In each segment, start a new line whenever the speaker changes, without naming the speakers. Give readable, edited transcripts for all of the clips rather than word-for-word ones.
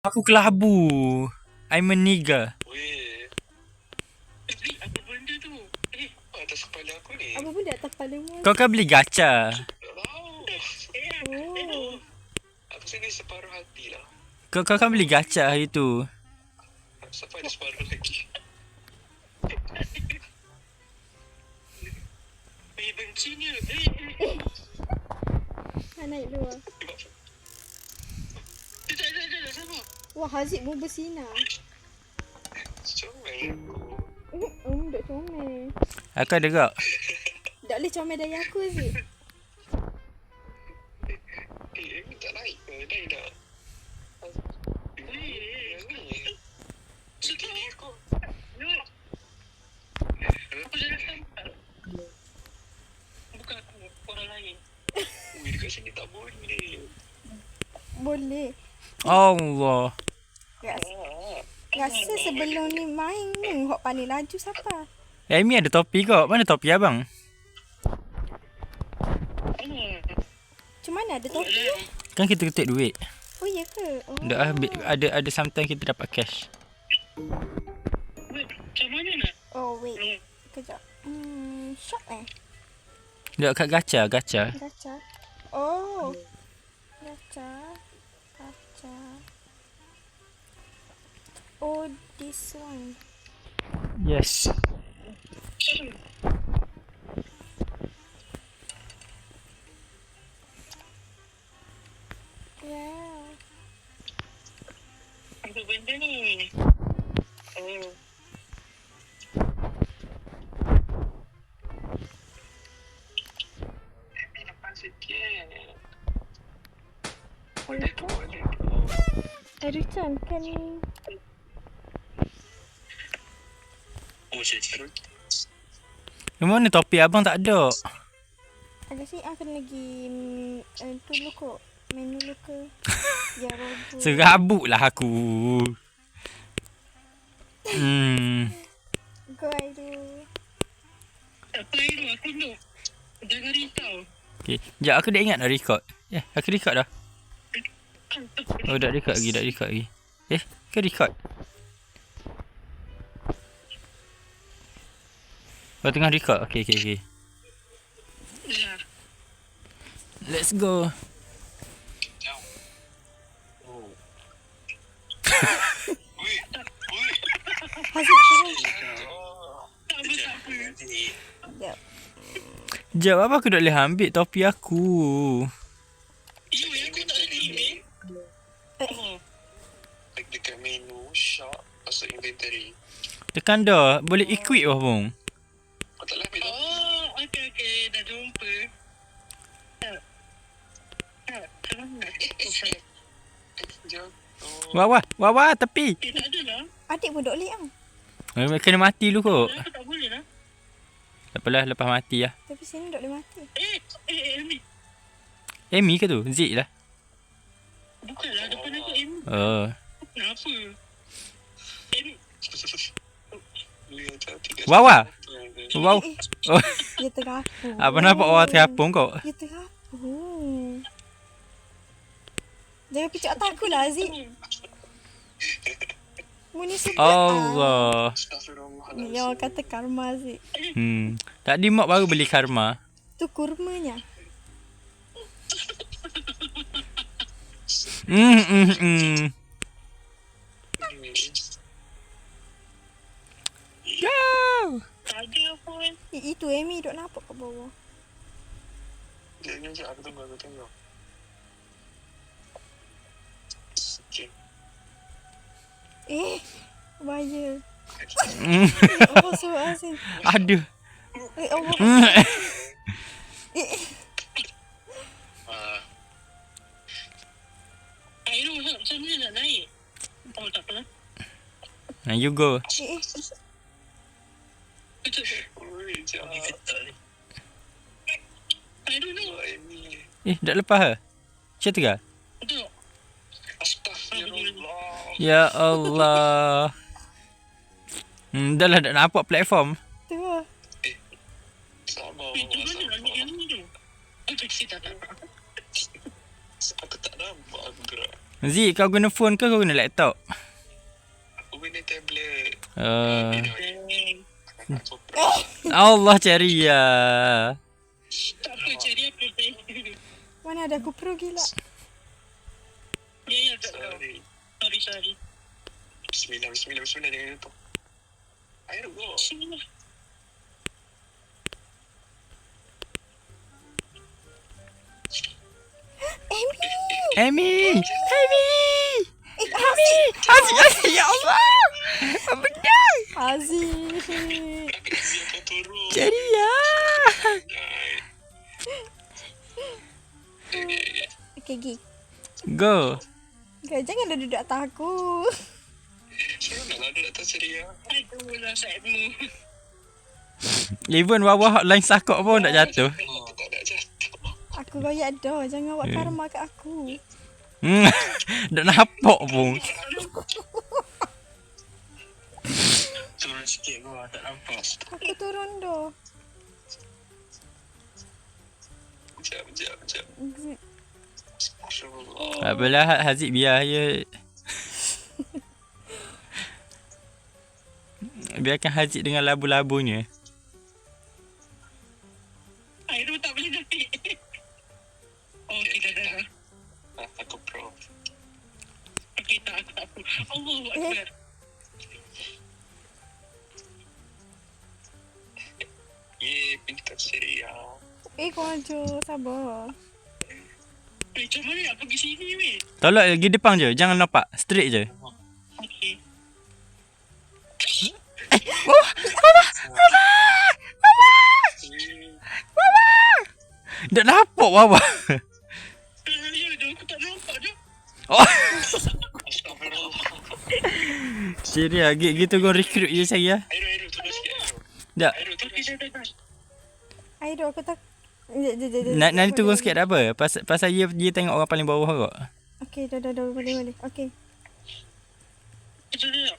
Aku kelabu. I'm a nigger.
Weh. Apa benda tu? Atas kepala aku ni.
Apa benda atas kepalamu?
Kau kan beli gacha.
Tak tahu.
Oh.
Aku sini separuh hati lah.
Kau kan beli gacha hari tu.
Sampai ada separuh lagi. Bencinya.
Naik dua.
Tidak, sama.
Wah, Haziq pun bersinar.
Comel aku.
Duk comel.
Aku ada kak.
Tak boleh comel dari aku, Haziq.
Ni tak naik ke? Naik dah. Sedih aku. Aku jangan sampai. Bukan aku, orang lain. Ui, dekat sini tak boleh.
Boleh.
Allah.
Rasa sebelum ni main ni, hok pandai laju siapa?
Amy ada topi kau. Mana topi abang?
Macam mana ada topi?
Kan kita ketik duit.
Oh, ya ke? Oh.
Dah ada sometimes kita dapat cash.
Wait, macam mana nak?
Oh, wait. Kejap. Shop
Dah kat gacha.
Gacha. Oh. Gacha. Oh, this one.
Yes.
Wow.
Apa benda ni? Oh. Nampak sikit. Boleh tu.
Aduh, kan
Oh, cik.
Mana topi abang tak ada?
agak sih akan lagi tu dulu kok. Main dulu ke? Ya robo.
Serabut lah aku.
Go Aidu.
Apa itu? Aku tu. Jangan risau.
Okay. Sekejap aku dah ingat nak record. Aku record dah. Oh, dah record lagi. Kau record? Kau tengah record? Okay.
Ya.
Let's go.
Oh. Ui.
Haziq turun.
Tak apa.
Sekejap.
Sekejap, apa aku tak boleh ambil topi aku?
You yang aku tak ada email. Oh. Dekat menu shop masuk inventory.
Tekan dah. Boleh equip lah bang.
Kau tak ambil dah. Oh, okey. Dah jumpa. Tak. Jatuh.
Wah, tepi.
Tak ada lah.
Adik pun tak boleh ah.
Kena mati dulu kot.
Aku tak boleh lah.
Tak apalah, lepas mati lah.
Tapi sini tak boleh mati.
Amy.
Amy ke tu? Zik lah.
Bukanlah, depan aku Amy.
Oh.
Kenapa? Amy.
Wow. Oh.
Dia terapung.
Apa nampak orang terapung kau?
Dia terapung. Jangan picak otak aku lah, Aziz. Muni sebut
Allah.
Ni orang kata karma, Aziz.
Tadi mak baru beli karma.
Tu kurmanya.
Go.
Ada pun.
Itu Amy duk nampak kat bawah.
Sekejap, aku tengok. Okay.
Bahaya. Oh, suruh Aziz.
Aduh.
Allah.
Air macam mana nak naik? Oh, tak apa.
Now you go.
I don't know.
Dah lepas ke? Macam tu ke?
Betul. Astagfirullah.
Ya Allah. Dah lah nak nampak platform.
Tu lah.
Sabar. Itu mana nak ambil yang ni tu? Aku tak nampak aku gerak.
Zik, kau guna phone ke kau guna laptop?
Aku guna tablet. Aku
Allah ceria.
Tak apa, cari apa pun.
Mana ada aku pro gila.
Ya, tak tahu.
sorry. Bismillah, jangan lupa. Ayo, go.
Bismillah.
Amy.
Haziq.
Haziq, ya Allah. Benar.
Haziq.
Siapa turun?
Ceria.
Okay, Gi.
Go.
Jangan dah duduk atas aku.
Seronoklah duduk atas ceria.
Aduh, nasibmu.
Even bawah line sakok pun tak jatuh.
Tak nak jatuh.
Aku royak dah. Jangan buat karma kat aku.
Tak nampak pun.
Turun sikit gua, tak nampak.
Aku turun dah.
Sekejap. Astagfirullah.
Apalah Haziq biar ya. Biarkan Haziq dengan labu-labunya.
Airul tak boleh naik. Oh, tidak dah.
Aku pro.
Okey, tak apa. Allahu Akbar.
Pintar ceria.
Kau maju. Sabar.
Macam mana nak pergi sini, weh?
Tolak pergi depan je. Jangan nampak. Straight je.
Okey.
Tak nampak bawah.
Ya, dah. Aku tak nampak dah.
Oh.
Astagfirullah.
Ceria. Gitu kau recruit je saya.
Airul, turun sikit.
Tak.
Airul, turun
Okey,
sikit.
dah.
Ayo aku tak...
Nanti turun sikit dah apa? Pasal dia tengok orang paling bawah kot.
Okay, dah. Boleh. Okay.
Dah.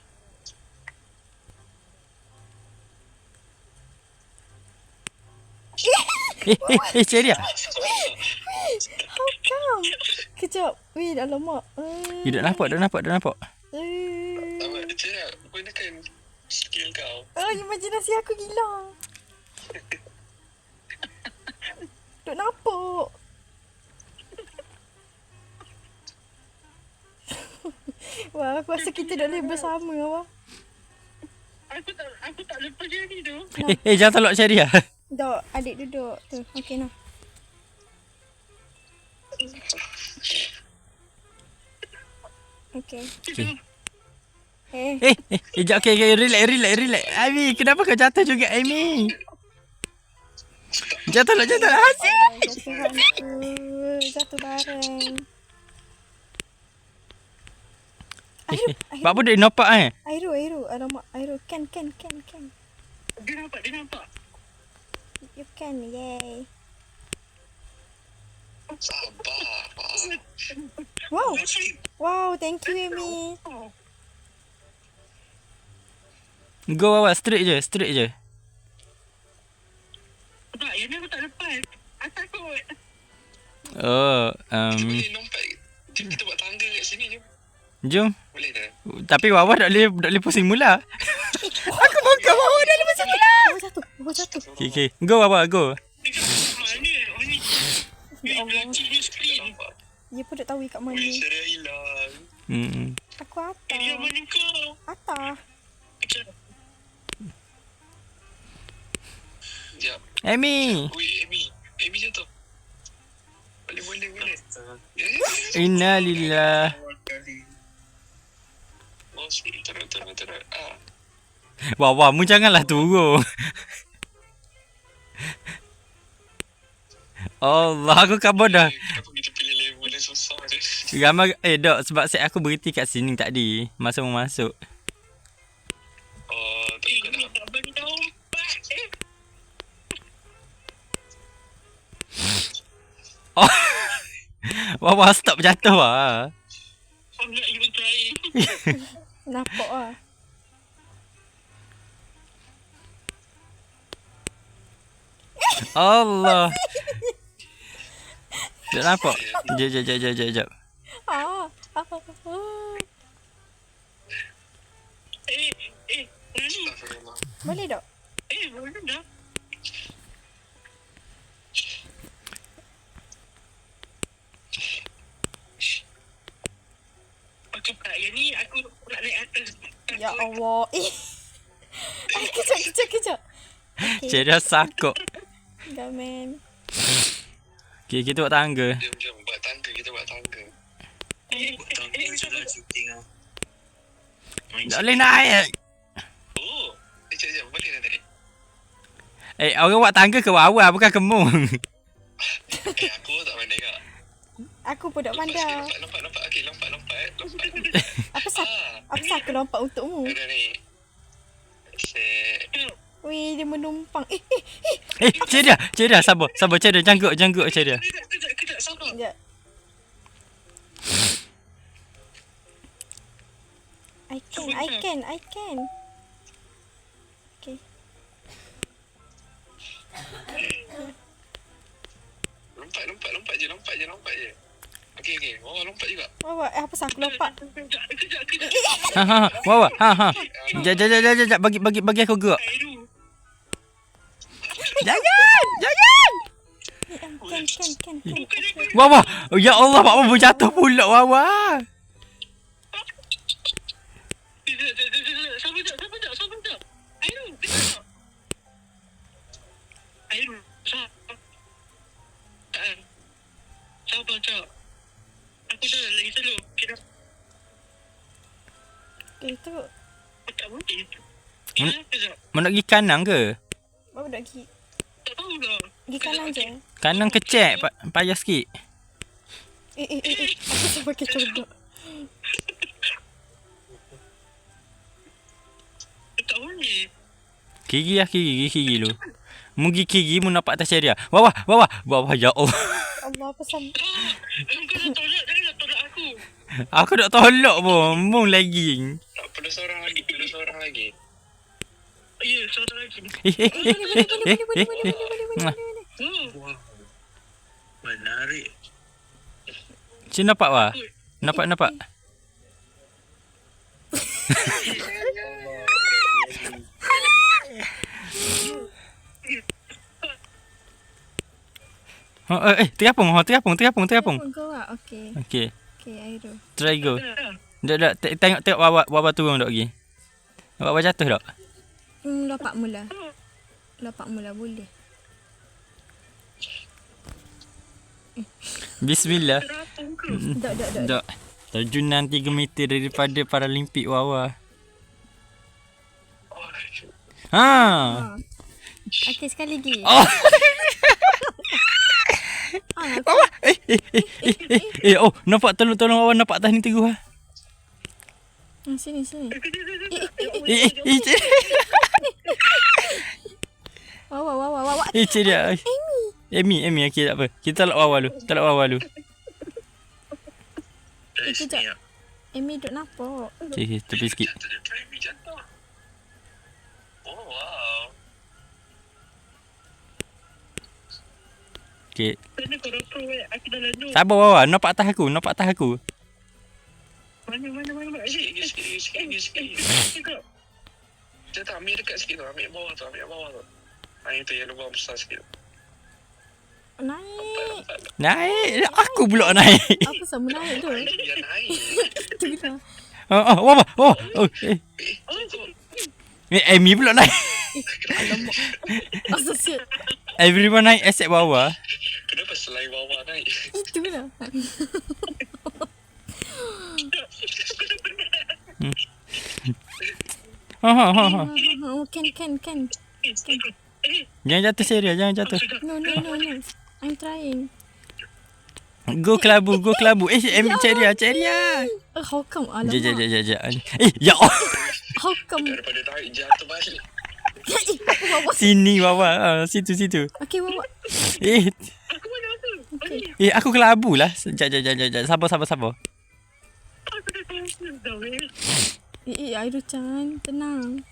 Ceria.
How come? Kejap. Weh, alamak.
Dia dah nampak.
Awak ceria, gunakan skill kau.
Oh, imajinasi aku gila. Duk nampak. Wah, aku rasa kita dah boleh bersama, Wah.
Aku tak lepas dia ni tu.
Jangan tolak Ceria.
Dok, adik duduk. Tu, okey nah. Okey.
Sekejap. Okay. Relax. Amy, kenapa kau jatuh juga, Amy? Jatuh lah. Haziq.
Jatuh bareng.
Pak pun dia nampak
Airu. Alamak, Airu. Can.
Dia nampak.
You can, yay.
Sabar.
Wow, thank you, Amy.
Go awak straight je.
Tak, yang ni aku tak lepas. Aku takut.
Oh,
Boleh nampak. Kita buat tangga kat sini je.
jom.
Boleh dah.
Tapi Wawa tak boleh pusing mula. Aku buka Wawa dah boleh pusing mula.
Bawah jatuh.
Okay. Go Wawa, go.
Dekat mana? Oh, ni.
Ya Allah.
Ni screen.
Nampak.
Dia pun tak tahu kat mana.
Weh, ceria hilang.
Aku
Dia
atas.
mana kau?
Atas.
Sekejap.
Amy.
Weh, Amy jatuh. Boleh.
Innalillah.
Oh, turun.
Wawa, mu janganlah turun. Allah, aku kabur dah.
Kenapa kita pilih level yang susah je?
Ramai dok sebab set aku berhenti kat sini tadi masa mau masuk.
Oh, tak bukan dah.
Tak bagi tahu.
Oh. Wawa stop jatuh ah.
I'm not even trying.
Nampak lah.
Allah. Tak nampak. Jap.
Nani?
Astagfirullah.
Boleh tak?
Boleh dah. Okey, Kak. Yang ni aku nak naik atas.
Ya Allah. Kejap. Okay.
Ceria sakok.
Gamen.
Okay, kita buat tangga.
Jom. Buat tangga. Kita buat tangga.
Buat tangga sudah syuting lah.
Tak boleh naik.
Oh. Sekejap. Boleh dah tadi?
Orang buat tangga ke bawah, bukan kemung.
Aku tak pandai kak.
Aku pun tak pandai.
Lompat. Okey, lompat.
Apa sah aku lompat untukmu?
Dah ni. Set.
Weh, dia menumpang.
Ceria, sabar, Ceria, jangkuk, Ceria.
Kejap, sabar.
Sekejap. I can. Okay.
Lompat je. Okey. Oh, lompat juga.
Wah, apa sah aku lompat?
Kejap.
Wawa, Jap, bagi aku gerak.
Airu.
Jangan.
Can.
Wawa, ya Allah, Pak Wawa jatuh pula, Wawa.
Sabar jap. Airu, kejap. Airu, sabar jap. Aku dah lagi slow. Kejap.
Okay, tu.
Tak boleh. Kejap.
Mau nak pergi kanan ke?
Baru nak pergi.
Tak tahulah.
Pergi kanan je.
Kanan kecek, payah sikit.
Aku tak pakai codok.
Tak boleh.
Kiri lu. Mugi kiri mu nampak atas Ceria. Wawa, ya Allah.
Allah, apa sama?
Kau dah tolak, jangan tolak aku.
Aku nak tolak pun, mung lagging.
Tak perlu seorang lagi.
Ya, seorang lagi. Wah. Menarik.
Cik nampak wah? Nampak. Terapung.
Kau lah. Okay,
Okey.
Airu.
Try go. Dak tengok Wawa turun dak lagi. Wawa jatuh dak?
Lompat mula boleh.
Bismillah.
Terapung ke?
Dak.
Terjunan 3 meter daripada Paralimpik Wawa.
Okay, sekali lagi.
Oh. Wawa. Nampak tolong Wawa nampak atas ni terus.
Sini. Wawa.
Cik dia. Amy, okey tak apa. Kita tolak Wawa lu.
Kejap. Amy duk nampak.
Okey, tepi sikit.
Jatuh. Oh, wow.
Okey.
Sana korang pro aku dah lalu.
Sabar Wawa, nampak atas aku.
Mana. Sikit.
Dia tak ambil dekat sikit tu. Ambil bawah tu. Itu yang lubang besar sikit.
Naik.
Aku pula naik.
Apa sama naik tu?
Dia naik.
Tu kita.
Wawa. Amy pula naik.
Asal siap.
Everyone naik except Wawa.
Kenapa selain bawah naik?
Itu lah. Can.
Jangan jatuh Ceria, jangan jatuh.
No. I'm trying.
Go kelabu. Ceria.
How come? Alamak.
Jap. Ya Allah.
How come?
Daripada naik jatuh balik.
Sini Wawa. Situ.
Okay, Wawa.
Aku mana tu?
Okay.
Aku kelabu lah. Jap. Sabar.
Aku dah tahu dah weh.
Airu-chan, tenang.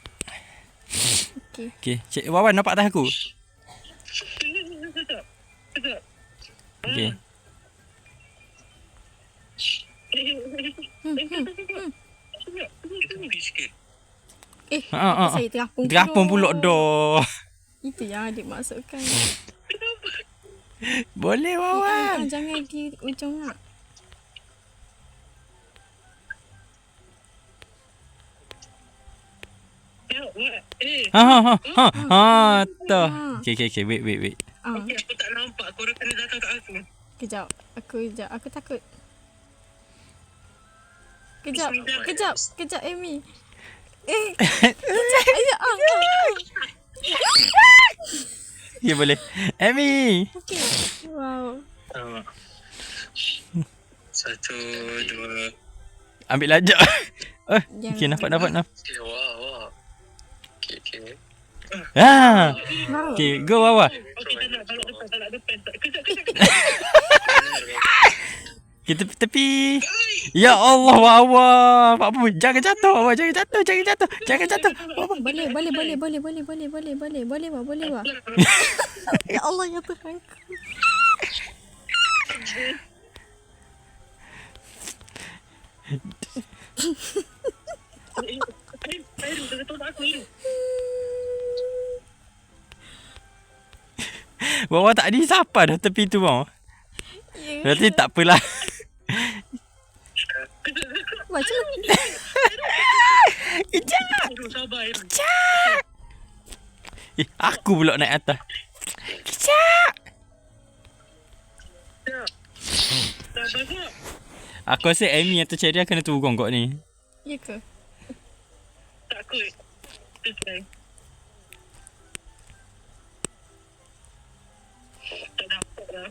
Okay. Cik Wawa nampak atas aku.
Sekejap.
Okay.
Tepi sikit.
Saya terapung
Terapung pulak dah.
Itu yang adik masukkan.
Boleh Wawan.
Jangan pergi ujung nak.
Tah. Okay. Wait.
Aku tak nampak. Korang kena datang kat aku.
Kejap. Aku takut. Kejap Amy. Kejap. Ya Allah.
Ya boleh. Amy.
Okay. Wow.
1, 2.
Ambil lajak. Okay, nampak.
Wah. Okay.
Okay, go Wawa.
Okey, tak nak. Balak depan. Kejap.
Kita tepi. Ya Allah Wawa. Apa? Jangan jatuh Wawa. Jangan jatuh. Wawa.
Boleh wah. Ya Allah ya Tuhan.
Air, betul tak aku ni.
Wawa tak ada siapa dah tepi tu bang.
Ya.
Berarti tak apalah.
Macam
Kejap.
Aduh, sabar Air.
Aku pula naik atas. Kejap.
Sabar tak?
Aku rasa Amy atau Cherry kena turun kot ni.
ya ke?
Takut. Try. Tak dapat lah.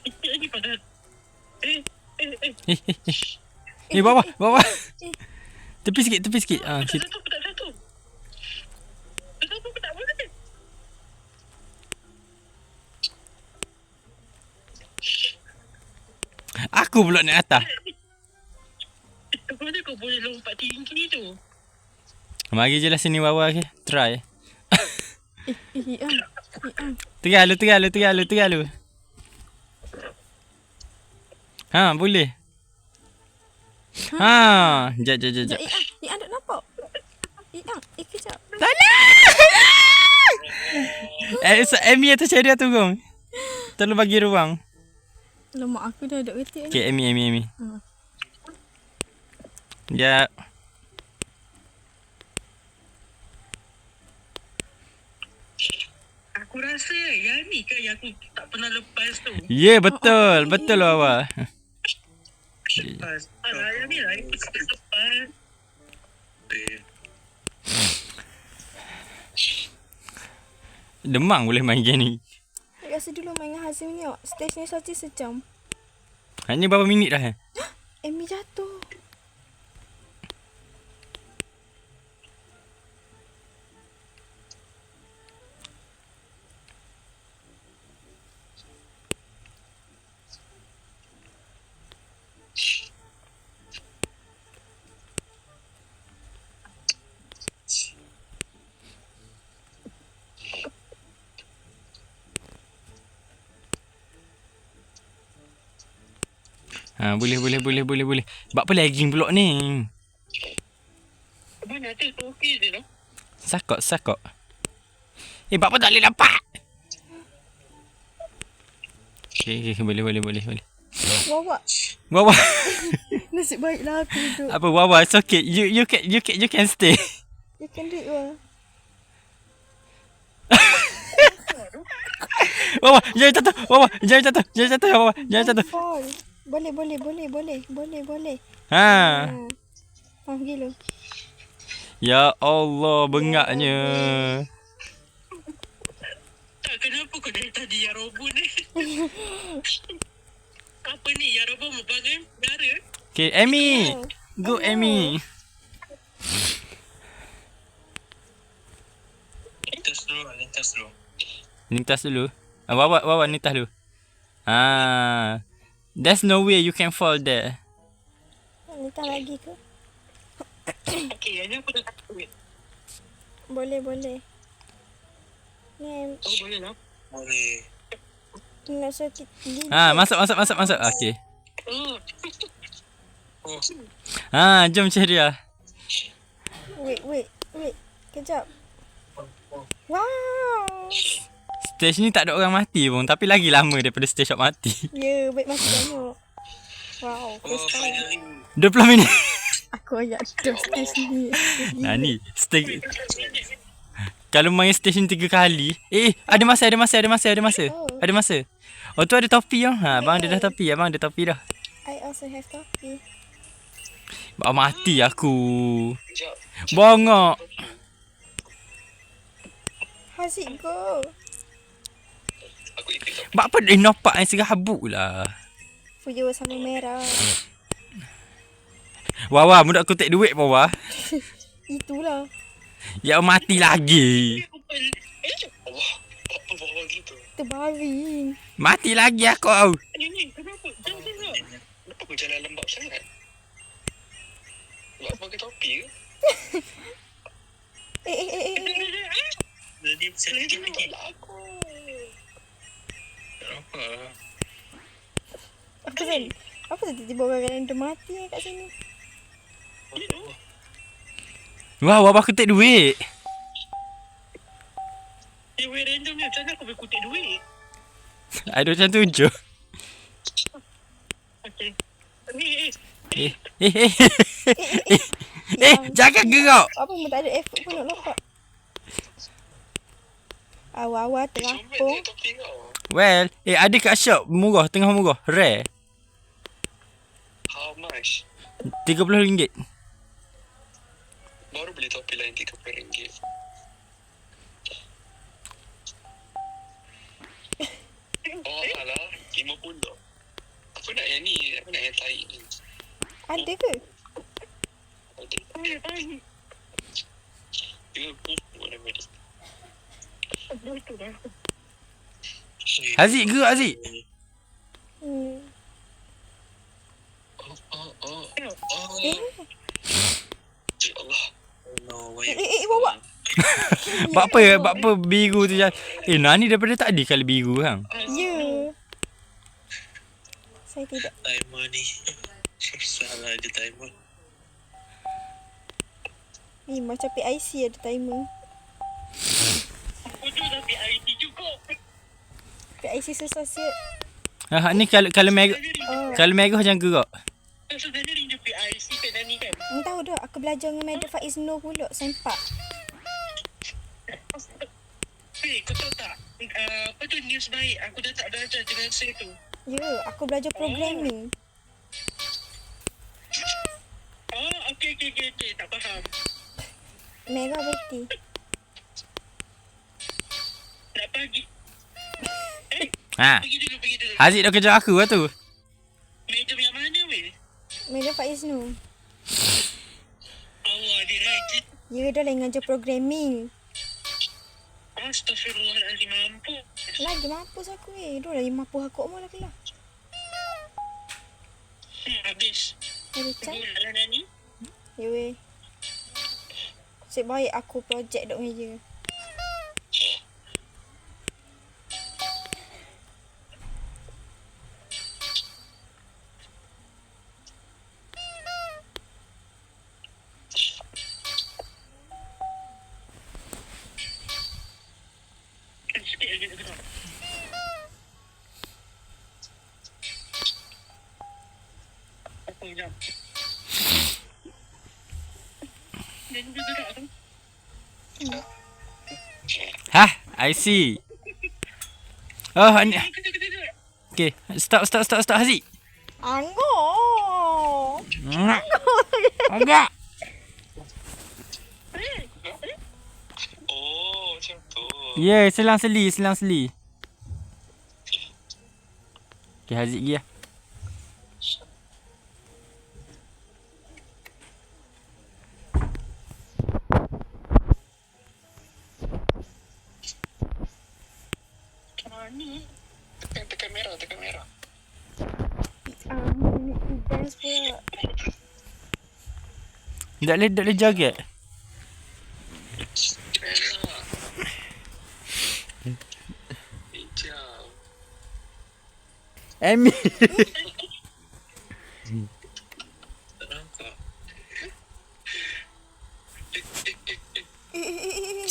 Kecil lagi padahal.
Bawah. Tepi sikit. Situ.
Tak satu. Kenapa aku tak boleh?
Aku pula naik atas.
Mana kau boleh lompat tinggi tu?
Mari je lah sini Wawa ke. Try.
Iang.
Tengah lu. Boleh. Jap.
Iang tak nampak. Iang, kejap.
Amy atau Cherry turun. Tolong bagi ruang.
Lemak aku dah duduk ketik ni.
Okay, Amy. Ya.
Aku rasa yang ni kan yang aku tak pernah lepas tu.
Ya, betul Wawa.
Lepas. Alah, yang ni lah. Aku tak lepas.
Demang boleh main game ni.
Rasa dulu main dengan Hazim ni awak. Stage ni saja sejam.
Hanya berapa minit dah?
Amy jatuh.
Boleh. Buat apa lagging pula ni?
Mana tu okey je lah.
Sakok. Buat apa tak boleh dapat? Okay, boleh.
Wawa.
Wawa.
Nasib baiklah aku duduk.
Apa Wawa? It's okay. You can stay.
You can do it, Wah.
Wawa, jangan jatuh. Wawa, jangan jatuh.
Fall. Boleh. Gila.
Ya Allah, bengaknya.
Tak, kenapa kau dari tadi yang robot ni? Apa ni? Yang robot mau bangun? Gara?
Okay, Amy. Go, Amy. Lintas dulu. Wawa lintas dulu. There's no way you can fall there.
Minta lagi ke?
Okey, yang ni aku dah takut.
Boleh. Ni
Oh, boleh lah.
Boleh.
nak sakit gigi.
Masuk. Okay.
Oh.
Oh,
Jom cari lah.
Wait. Kejap. Wow.
Stage ni tak ada orang mati pun. Tapi lagi lama daripada stage shot mati.
Ya, baik masa banyak. Wow,
oh,
first time.
finally.
20 minit.
Aku ayat dah stage ni.
Nah ni stage. Kalau main stage ni 3 kali. Ada masa.
Oh.
Ada masa. Oh tu ada topi oh. Abang ada dah topi. Abang ada topi dah.
I also have topi.
Mati aku.
Sekejap.
Bongok.
Haziq go.
Aku ipik tak.
Apa dia nampak yang serabut lah.
Fuyo sama merah.
Wah, mudah aku take duit pun wah.
Itulah.
Ya mati lagi.
Allah. Apa bawah gitu?
Terbaring.
Mati lagi aku.
Ini kenapa? Jangan.
Kenapa aku jalan lembab sangat? Sebab pakai topi ke?
Eh.
Jadi selagi lagi lah aku. Apa?
Apa tiba-tiba orang random mati kat sini?
Wah, aku take duit.
Duit random ni macam mana aku boleh kutip duit?
Ada macam tu je.
Okay. Ni
Jangan gerak.
Apa pun tak ada effort pun nak lompat. Awal-awal
Comel
terapung.
dia topi kau.
Well, ada kat shop murah, tengah murah. Rare.
How much?
RM30.
Baru beli topi lain RM30. Oh alah, RM50. Apa nak yang ni? Apa nak yang tahi ni?
Ada ke?
Ada. Dia pupuk nama dia.
Haziq gerak Haziq.
Hmm.
Oh.
Eh.
Ya Allah. No way.
Bawa.
Buat apa biru tu je. Nani daripada tadi kali biru kan.
Ya. Saya tidak.
Timer ni. Salah je timer.
Ni macam PIC ada timer.
aku tu tapi IT cukup.
PIC susah siap.
Ni kalau merah
Oh.
kalau merah jangan gerak.
Sebenarnya rindu PIC kat Dani kan?
Tahu dah. Aku belajar dengan Madam Faiz Nur pula. Sempak.
Kau tahu tak? Apa tu news baik? Aku dah tak belajar dengan saya tu.
Ya. Aku belajar programming.
Oh, okey. Tak faham.
Merah berarti.
Nak pagi. Pergi dulu.
Haziq dah kejar aku lah tu.
Madam yang mana weh?
Madam Faiz Nur.
Allah dia lagi.
Ya dah lah ngajar programming.
Astaghfirullahaladzim, mampu.
Lagi mampus aku Dah lah mampu aku mau lah kelah.
Habis.
Ada cat.
Gula lah Dani.
Ya weh. Asyik baik aku projek duk meja.
Sikit lagi nak gerak. Apa jam? Dan dia gerak tu.
I see. Oh, ni.
Kena.
Okay, stop Haziq.
Anggur.
Agak.
Oh, macam tu.
Ya, selang seli. Okay, Haziq pergi lah.
Ni.
Tekan merah.
Ni dance pula.
Tak boleh joget.
Merah. Hijau.
Amy.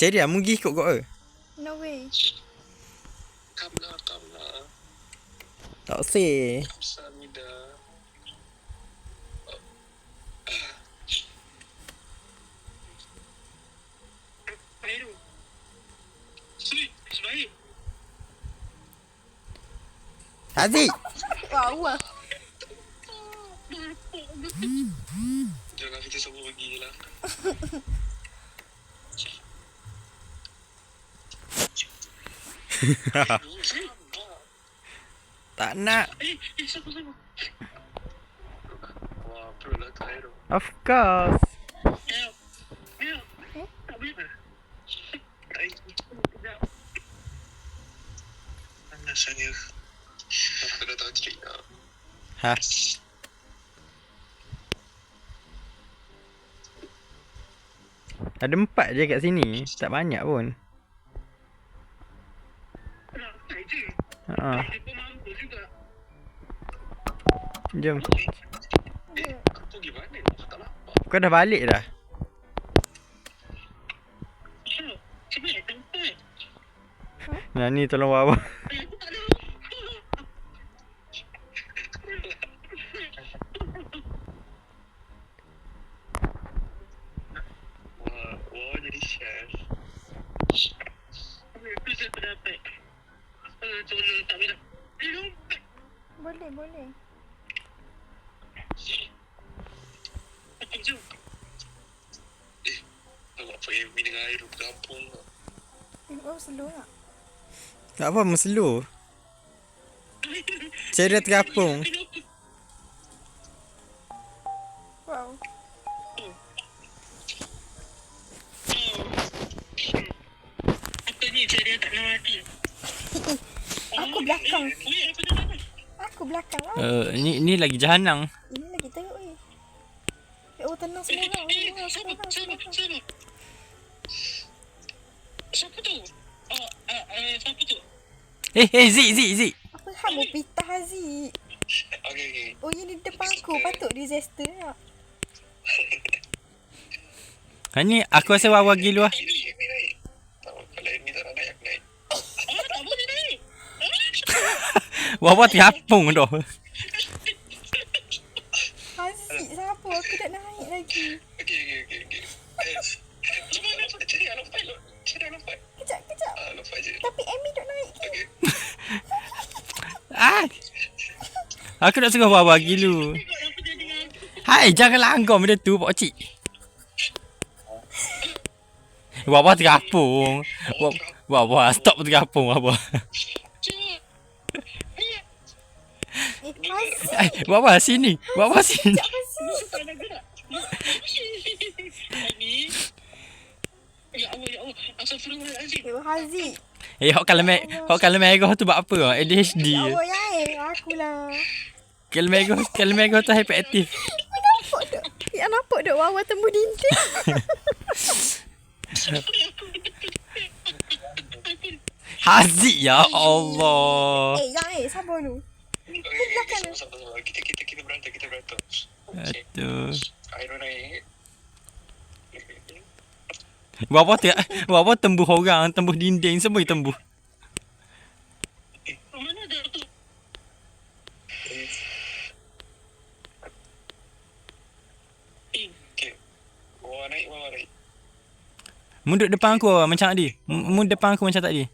Cherry mu pergi ikut kau ke?
No way.
Come lah.
Tak say.
Samida.
Aero. Sweet, sebaik.
Haziq.
Wow lah.
Jangan kita semua pergi lah.
Tak nak.
Siapa?
Wah, perlu lah tu Aero.
Of course.
Help. Tak boleh.
Mana saya? Aku dah tahu cik lah.
Ha. Ada 4 je kat sini. Tak banyak pun.
Tak je.
Ha.
Dia pun mampu juga.
Jom.
Kau pergi mana? Aku tak nampak.
Kau dah balik dah.
Sebaik tempat.
Nah ni tolong Wawa.
Aku tak tahu.
Wah jadi chef.
Itu saya pendapat. Tolong tak boleh.
Boleh.
Jom.
Nampak Fahimi dengan Aero berkampung lah.
Oh, slow tak?
Tak apa, slow. Cherry dah tergapung.
Wow.
Apa ni saya tak nak mati.
Aku belakang.
Weh, apa dah dapat?
Aku belakang lah.
Ni lagi jahanang.
Ini lagi teruk ni. Oh, tenang semua orang.
Siapa tu? Siapa tu?
Zik.
Apa hal mau pitah Haziq?
Okay.
Oh, ini depan aku. Patut disaster tak?
Ha ni aku rasa Wawa pergi luar.
Amy naik. Tak apa, kalau Amy tak nak naik, aku naik.
Tak boleh naik.
Wawa tergapung dah.
Haziq siapa? Aku tak naik lagi.
Okay. Cari lompat.
Kejap.
Lompat je.
Tapi Amy tak naik.
Okay.
Ah. Aku nak suruh Wawa pergi dulu.
Apa dia dengan aku?
Hai, jangan langgar benda tu, Pak Cik. Wawa tergapung. Wawa, stop tergapung Wawa.
Haziq.
Wawa sini.
Haziq.
Tak nak gerak. Ini. Ya Allah. Astagfirullahaladzim.
Haziq.
Hok kalau merah tu buat apa? ADHD.
Ya Allah, ya aku lah.
Kalau merah tu hyperaktif.
Nampak tak? Ya, nampak tak Wawa tembus dinding?
Haziq, ya Allah.
Sabar dulu.
Sabar. Kita berantem.
Aduh.
Aero naik.
Wawa tembus orang, tembus dinding, semua tembus.
Mana ada tu?
Okay. Wawa naik.
Mu duduk depan aku macam tadi. Mu depan aku macam tadi.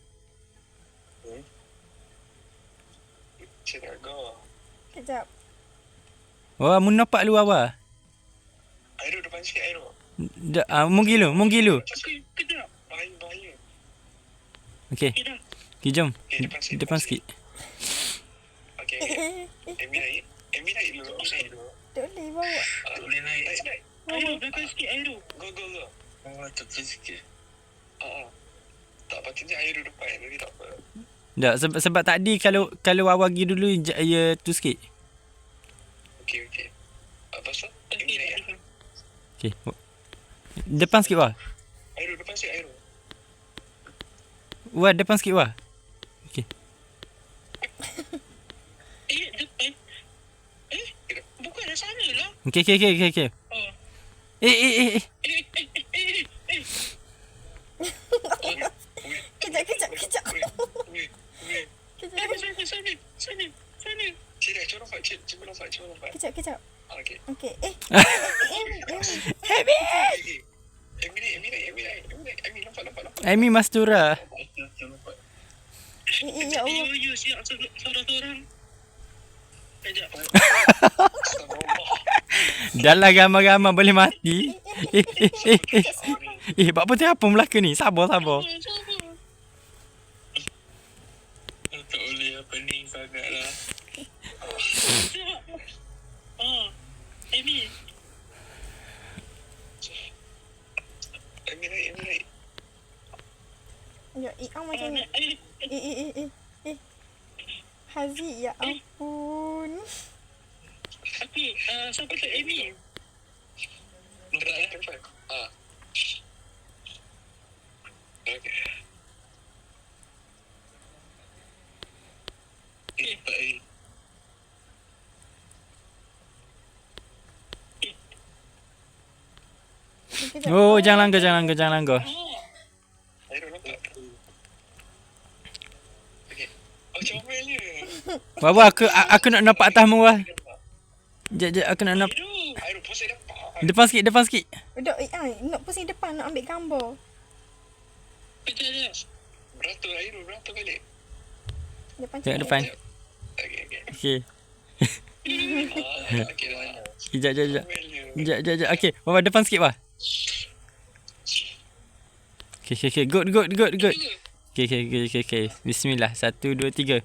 Saya nak go.
Kejap.
Wah, mu nampak lu Wawa.
Aero depan sikit, Aero.
Mu gilu.
Kejap.
Bahaya.
Okey.
Kejap.
Okay, jom.
Okay,
Depan sikit.
Okay. Amy naik dulu.
Tak boleh bawa.
Boleh naik.
Aero, belakang sikit Aero.
Go. Tepi sikit. Tak patutnya Aero depan. Jadi tak apa.
Tak, sebab tadi kalau Wawa pergi dulu ya tu sikit.
Okay. Pasal Amy naik.
Okey. Depan sikit Wah.
Aero depan sikit, Aero.
Wah, depan sikit Wah. Okey.
Depan. Bukan dah sana lah.
Okey.
Oh.
Eh.
lompat.
Kejap.
Okey.
Okey.
Amy, lompat.
Amy Mastura.
Lompat.
Ya Allah.
You siap seorang-seorang. Sekejap.
Dah lah ramai-ramai boleh mati. Buat apa tu apa Melaka ni? Sabar.
Sabar.
Tak boleh apa ni sangat lah.
Sekejap. Amy.
Amy naik.
Ya, macam ni. Haziq, ya ampun.
Aku, siapa tu Amy?
Lompat. Okey. Baik.
Kejap.
Oh, jangan langgar.
Ayo lompat. Okey. Comelnya.
Baba aku nak nampak atas murah. Jap aku nak nampak.
Ayo pusing depan.
Depan sikit.
Udah, nak pusing depan, nak ambil gambar.
Sekejap.
Beratur balik.
Depan
Tengok
cik.
depan.
Okey.
Okey.
Okey dah.
Sekejap.
Comelnya.
Sekejap. Okey, Baba depan sikit bah. Okay. Good. Okay. Bismillah. 1, 2, 3.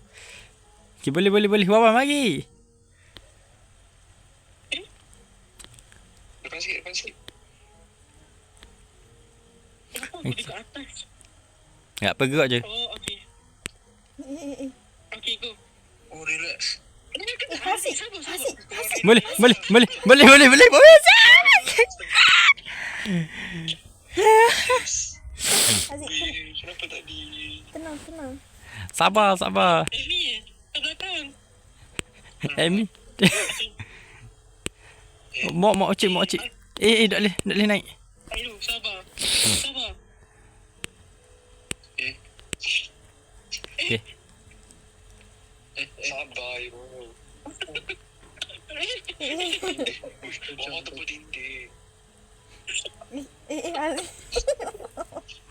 Okay, boleh. Baba mari.
Depan sikit.
Kenapa aku dekat atas?
Tak bergerak je.
Oh, okey. Okey, go.
Oh, relax.
Haziq.
Boleh.
Haziq,
Kenapa tadi?
tenang.
Sabar.
Amy, kat belakang.
Amy. Mak cik. Tak boleh naik.
Ayo, sabar.
Okay.
Sabar, yo. Bawah tu berdinding.
Haziq.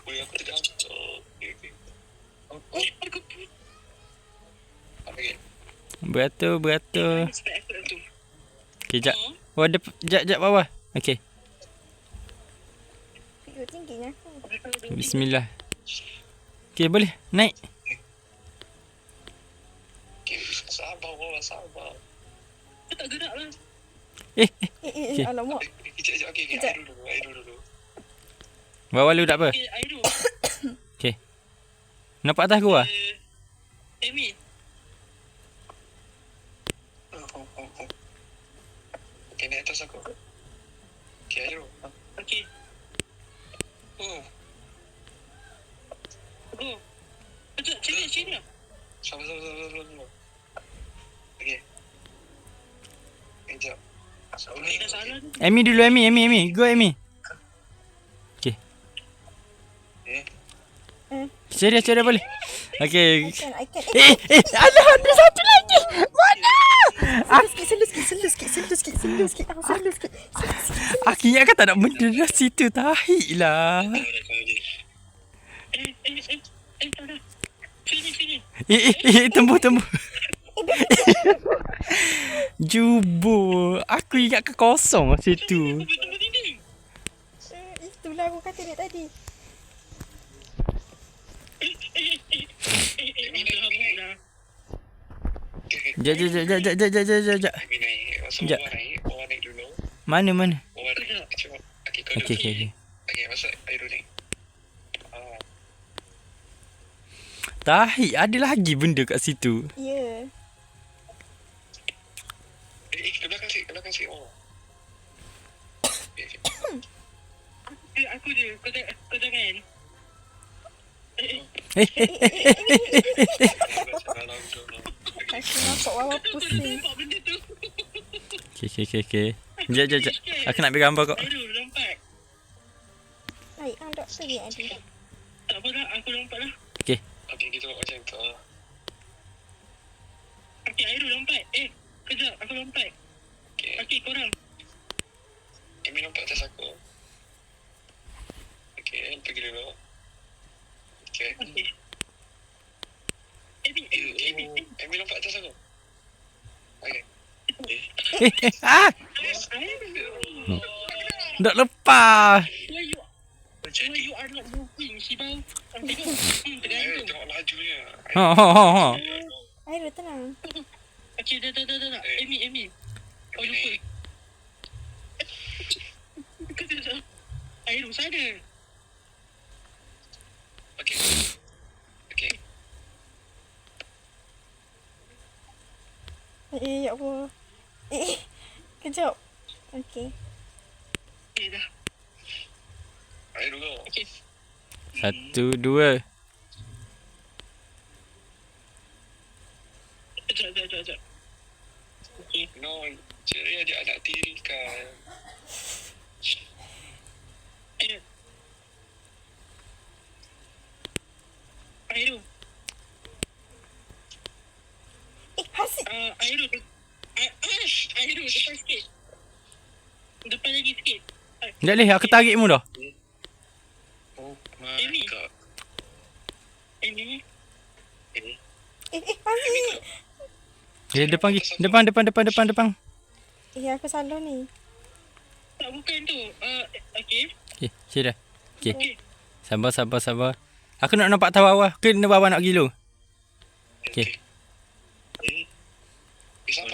Boleh aku terjatuh. Okey. Okey.
Beratur.
Sebab aku nak tu.
Okay, jap. Oh, jap bawah. Okay.
Tingginya aku.
Bismillah. Okay, boleh. Naik.
Okey, sabar.
Aku tak gerak lah.
Okay.
Alamak.
Kejap. Okey,
Kejap.
air dulu.
Bawah lu tak apa.
Okay, Airu.
Okay. Nampak atas gua?
Amy.
Okey, naik atas aku. Okey, ayo.
Okay.
Oh,
Go. Kejap, sini.
sabar. Okey. Kejap.
Okay, dah salah tu.
Amy dulu, Amy. Go, Amy. Okay. Ceria boleh. Okay.
I can.
Alah, ada satu lagi. Mana?
Selu sikit.
Aku ingat kata nak benda dah situ. Tahi lah.
Tak dah. Sini.
Tembus. Jubur. Aku ingat ke kosong situ.
Tunggu dinding.
Itulah aku kata dia tadi.
Habis dah.
Jap.
Kami naik. Masa
Sekejap.
Bawah naik dulu.
Mana?
Bawah naik. Cuba. Okey, kau duduk.
Okay.
Okey, masuk air dulu naik.
Tahi, ada lagi benda kat situ.
Ya.
Ke belakang sikit. Oh. Okey.
Aku je. Kau jangan.
Aku nampak wawa pusing.
Nampak benda tu.
Okay. Jap. Aku nak ambil gambar kau.
Airu, lompat.
Baik, doktor dia ada.
Tak apa dah, aku lompat lah.
Okay.
Okey, kita buat macam tu.
Okay, Airu lompat. Kejap, aku lompat.
Okay.
Okey, korang.
Amy lompat atas aku. Okay, pergi dulu. Okay.
Okey. Amy.
Amy lompat atas aku. Okay.
Ah! Tak lepas.
Why you are not moving, Shibau? Tengok, tergantung.
Tengok lajunya.
Ha.
Airul tenang.
Okey, dah. Amy. Kau lupa. Kau tak. Airul sana.
Okay. Okay.
Ya Allah. Kejap. Okey.
Okey, dah.
Air dulu.
Okey.
1, 2.
Sekejap. Okey.
No, ceria dia anak tiri kan.
Airul.
Hasik.
Airul. Airul, depan sikit. Depan lagi sikit.
Sekejap leh, aku tarikmu dah.
Oh
Amy.
my god.
Amy.
Hasik.
Depan lagi. Depan.
Aku salah ni.
Tak, bukan tu. Okey.
Okay, sini dah. Okay.
Okey.
Sabar. Aku nak nampak tahu bawah. Ke bawah nak pergi dulu? Okay.
Sabar.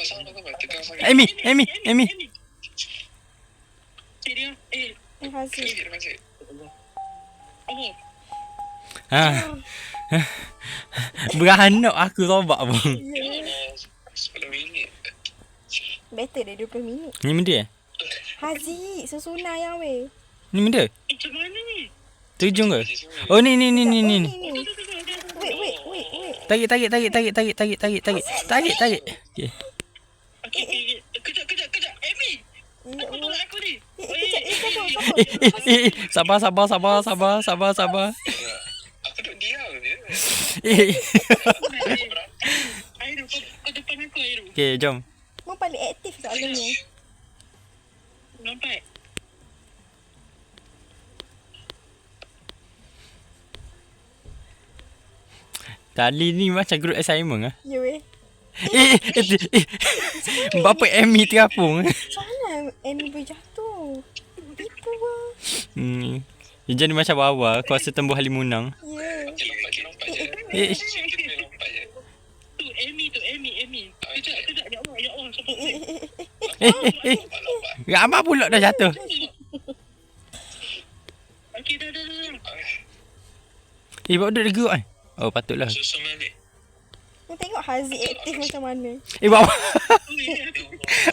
Tegang sangat.
Amy.
Ceria.
Hasik.
Sikit.
Oh.
Ha. Beranak aku robak bang.
Ya.
10 minit.
Better dah 20 minit.
Ni benda eh?
Haziq, susunah yang weh.
Ni benda?
Macam mana ni?
Terjun ke? Oh ni.
Ni.
Tunggu.
Wait.
Tarik. Okay.
Okey. Kejap. Amy.
Ya
Apa
Allah.
tolak aku ni?
Sabar.
Sabar.
Aku duduk diam je.
Airul, kau depan aku, Airul.
Okay, jom.
Mu paling aktif soalannya.
Nampak?
Tali ni macam group assignment ah.
Ya weh.
Bapa Amy terapung.
Sana Amy berjatuh. Itu lah.
Dia jadi macam bawah. Aku rasa tembus halimunang.
Ya.
Okay, lompat je. Sikit boleh lompat je.
Tu, Amy. Kejap. Ya Allah. Siapa?
Ramai pula dah jatuh.
Okey, dah.
Bawa duduk di group kan? Oh, patutlah.
Susun balik.
Mu tengok Haziq aktif macam mana.
Bawah.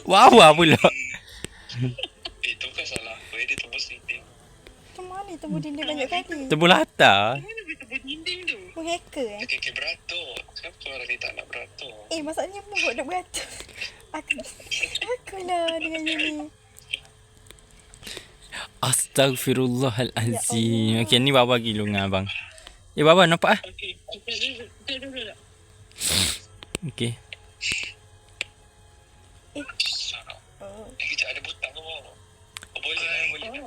Bawah pula.
Itu kan salah aku. Dia tembus dinding.
Macam mana tembus dinding banyak kali.
Tembus latar.
Mana boleh tebus dinding tu?
Mu hacker eh.
Okay, beratur. Kenapa orang ni tak nak beratur?
Masalahnya mu buat nak beratur. Akulah dengan ini.
Astaghfirullahalazim. Okay, ni bawah gila dengan abang. Bawah nampak ah?
Okey. Dah.
Okay.
Sarap.
Oh.
Kejap ada butang ke bawah? Oh, boleh.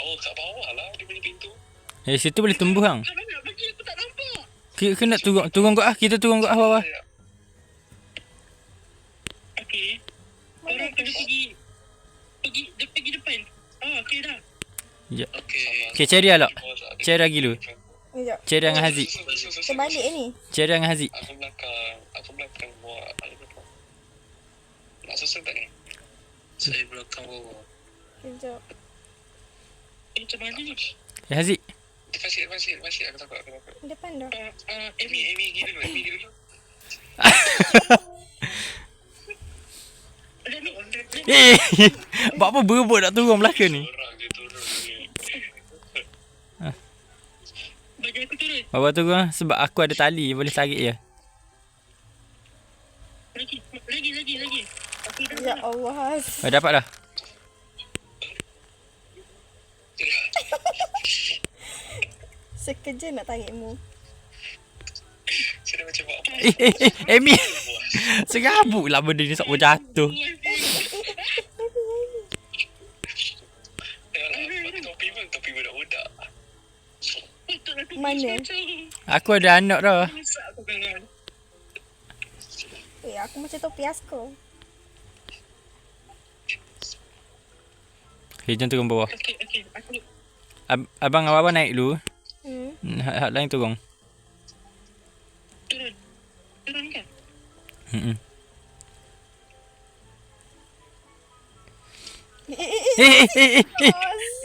Oh, kat bawah lah dia punya pintu.
Situ boleh tumbuh hang.
Kalau nak pergi, aku tak nampak.
Kena turun kot ah. Kita turun kot ah bawah.
Okey. Korang kena pergi depan. Okey dah.
Sekejap.
Okay.
Okay, Ceria lah. Ceria gila.
Sekejap.
Ceria dengan Haziq.
Terbalik ni.
Ceria dengan Haziq.
Aku belakang buat. Nak susun tak ni? Saya belakang bawah.
Sekejap.
Macam mana ni?
Haziq.
Depan sikit. Aku takut.
Depan dah.
Amy pergi dulu.
Buat apa berebut nak turun belakang ni?
Dia turun.
Bagi aku turun.
Bawah turun ah. Sebab aku ada tali. Boleh tarik je.
Lagi. Okey, dah.
Ya Allah Haz.
Dapat dah.
Sekejap nak tarikmu.
Saya macam buat apa?
Amy.
Buat
Serabut lah benda ni sok jatuh.
Topi budak-budak.
Mana?
Aku ada anak dah.
Aku macam topi asko.
Okay, jom turun bawah.
Okey, aku
Abang naik dulu.
Hmm.
Hak lain turun.
turun. Turun kan?
Hmm.
Weh,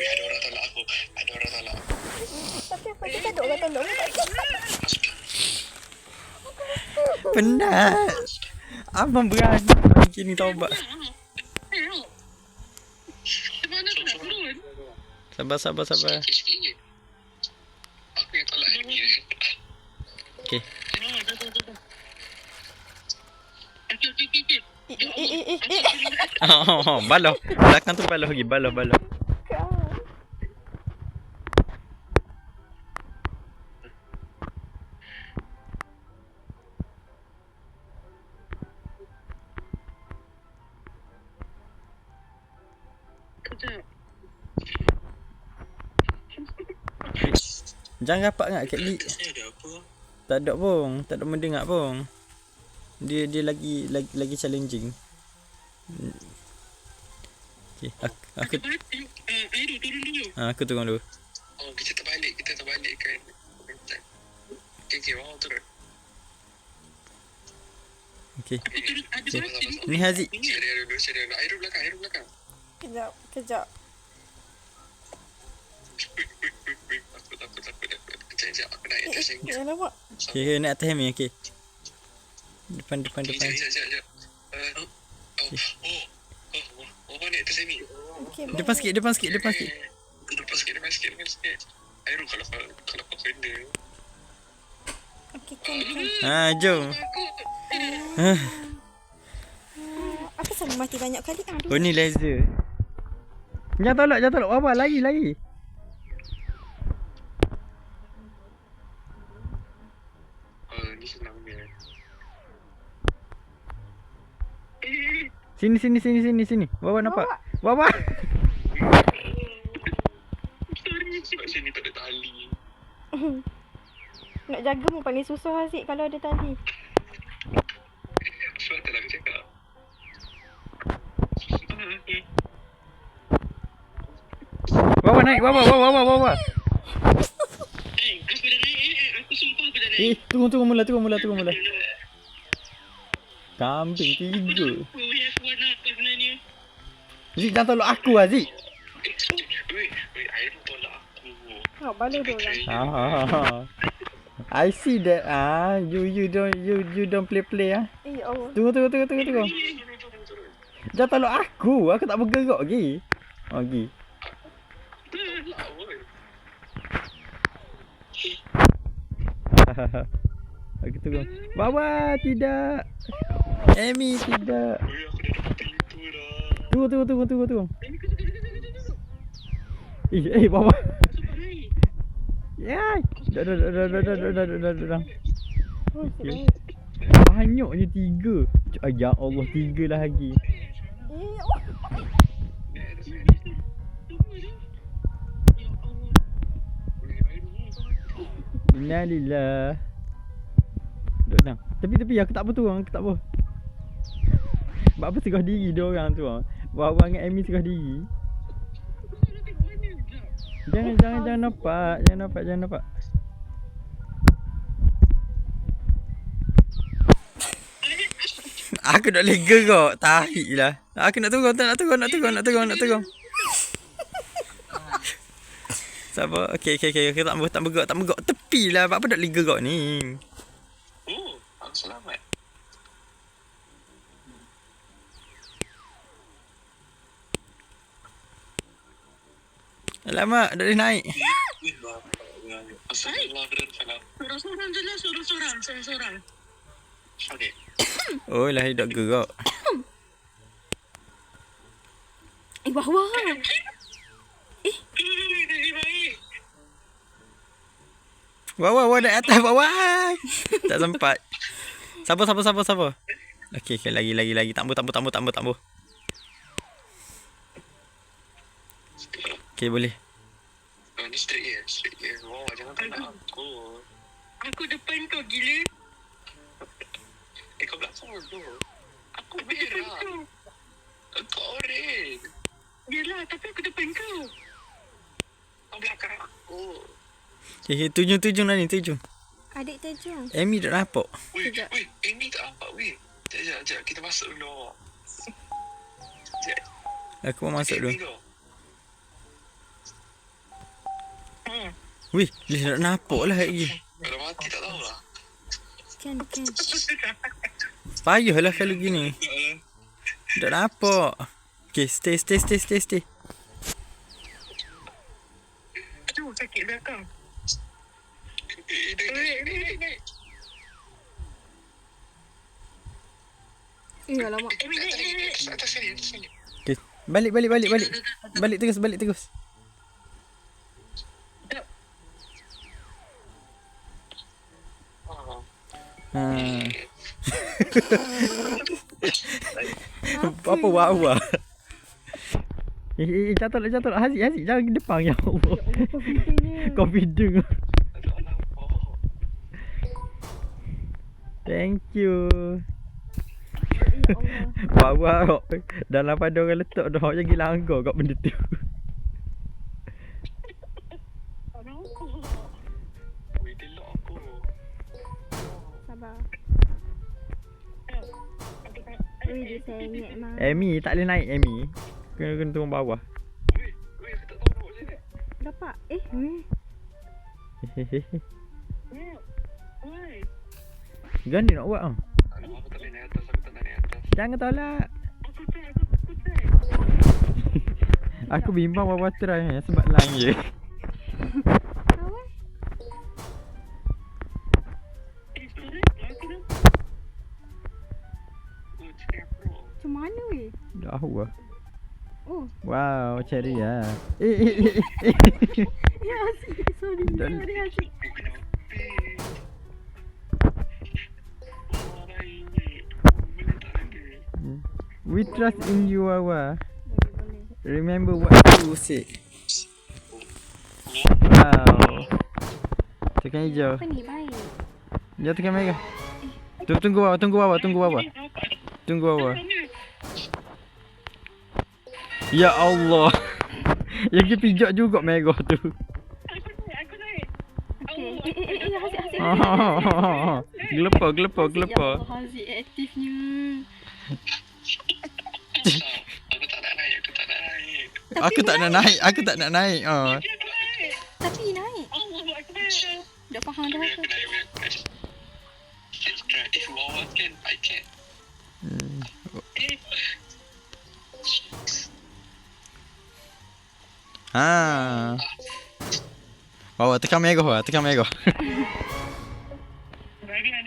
ada orang tolak aku.
Tapi apa kita duk orang tolong tadi.
Penat. Abang berani lagi ni taubat.
Di mana aku nak turun?
Sabar.
Sikit je. Aku yang tolak Amy.
Okay.
Okey.
Baloh. Belakang tu baloh lagi. Baloh.
Kejap.
Jangan rapat sangat kat ni.
Saya ada apa?
Tak ada pun. Tak ada mendengar pun. Dia lagi challenging. Okay. Aku
Airul turun dulu.
aku turun dulu.
Oh, kita terbalik kan. Okay, orang turun.
Okay.
Aku turun ada
Okay.
batu.
Ni Haziq.
Cari Airul belakang.
Kejap.
Sekejap, aku naik atas yang ni.
Alamak.
Okay, naik atas Hemi. Okay. Depan.
Sekejap. Oh, naik atas yang ni.
Okay,
Depan sikit.
Depan sikit. Airul kalau kau kena.
Okay, kan.
Jom.
Aku selalu mati banyak kali.
Oh, ni laser. Jangan tolak. Wah, lari.
Ni senang dia.
Sini. Wah, nampak. Wah.
Sebab sini tak ada tali.
Nak jaga pun paling susah Haziq kalau ada tali.
Sebab tak nak cakap.
Wah, naik. Wah.
Aku dah naik. Aku sumpah aku dah naik.
Tunggu mula. Kambing 3.
Aku warna apa sebenarnya?
Zik, jangan tolak aku Zik.
Weh, Airul tolak aku.
Balik dia orang.
I see that. You don't play.
Ya Allah.
Tunggu. Jangan tolak aku. Aku tak bergerak lagi. Lagi.
Tolak pun.
Aku tunggu. Bawah tidak. Amy tidak.
Weh, aku dah dapat pintu dah.
Tunggu. Bawah. Ya. Dah.
Oh,
Okay. Banyaknya 3. Ya Allah, 3 lah lagi. Innalillah. Duduk tenang. Tepi aku tak apa tu. Sebab apa segah diri dia orang tu. Bawa dengan Amy segah diri. Jangan nampak. Aku tak boleh gerak. Tarik lah. Aku nak turun. Sabar. Okay. Aku tak bergerak. Tepi lah. Apa tak boleh gerak ni?
Oh, aku selamat.
Alamak, tak boleh naik.
Astagfirullahaladzim.
Sorang-sorang je lah. Sorang-sorang.
Okay.
Oh lah, dia tak gerak.
Bawah.
Wah, naik atas bawah. Tak sempat. Sabar. Okey, lagi. Tambah. Okey, boleh.
Ni straight je. Wow, jangan tak nak aku.
Aku depan kau gila.
Kau belakang tu. Aku
Aku depan
merah.
kau.
Kau orange.
Yelah, tapi aku depan kau.
Kau belakang aku.
Okay, tujung lah ni, tujung.
Adik terjun.
Amy tak nampak.
Weh,
Sekejap.
Amy tak nampak weh. Sekejap. Kita masuk dulu. Sekejap.
Aku mau masuk
Amy
dulu.
kau.
Wih, dia tak nampak lah lagi.
Kalau mati tak tahulah.
Kan.
Payahlah kalau gini. Tak nampak. Okay, stay.
Aduh, sakit belakang.
Naik.
Alamak.
Atas sini.
Okay, balik. Balik terus. Apa wawa? Jatuh. Haziq, jangan ke depan ya Allah. Confident.
Tak nampak.
Thank you.
Ya Allah.
Wawa dalam pada orang letak dah jadi langgar kat benda tu.
Weh, dia lock aku.
Sabar. Dia sengit mah.
Amy tak boleh naik Amy. Kena turun bawah.
Weh, aku tak tahu nak buat macam ni.
Dapat.
Ganda nak buat ah.
Alamak, aku tak boleh naik atas.
Jangan tolak.
Aku try.
Aku bimbang bawa try sebab lain je.
Kawan.
Oh, cakap bro.
Macam mana weh?
Dah lah.
Oh.
Wow, cherry lah.
Ya Asyik. Sorry Asyik.
We trust in you, Wawa.
Boleh.
Remember what you said. Wow. Tekan hijau.
Apa ni baik?
Dia tekan merah. Tunggu bawah. Tunggu bawah. Ya Allah. Yang dia pijak juga merah tu.
Aku naik.
Asyik.
Gelepar.
Asyik aktifnya.
Aku tak nak naik.
Aku tak nak naik.
Tapi naik. Dah faham dah
Aku
aku.
naik. Let's try. If Wawa can, I can.
Ha. Wawa tekan merah.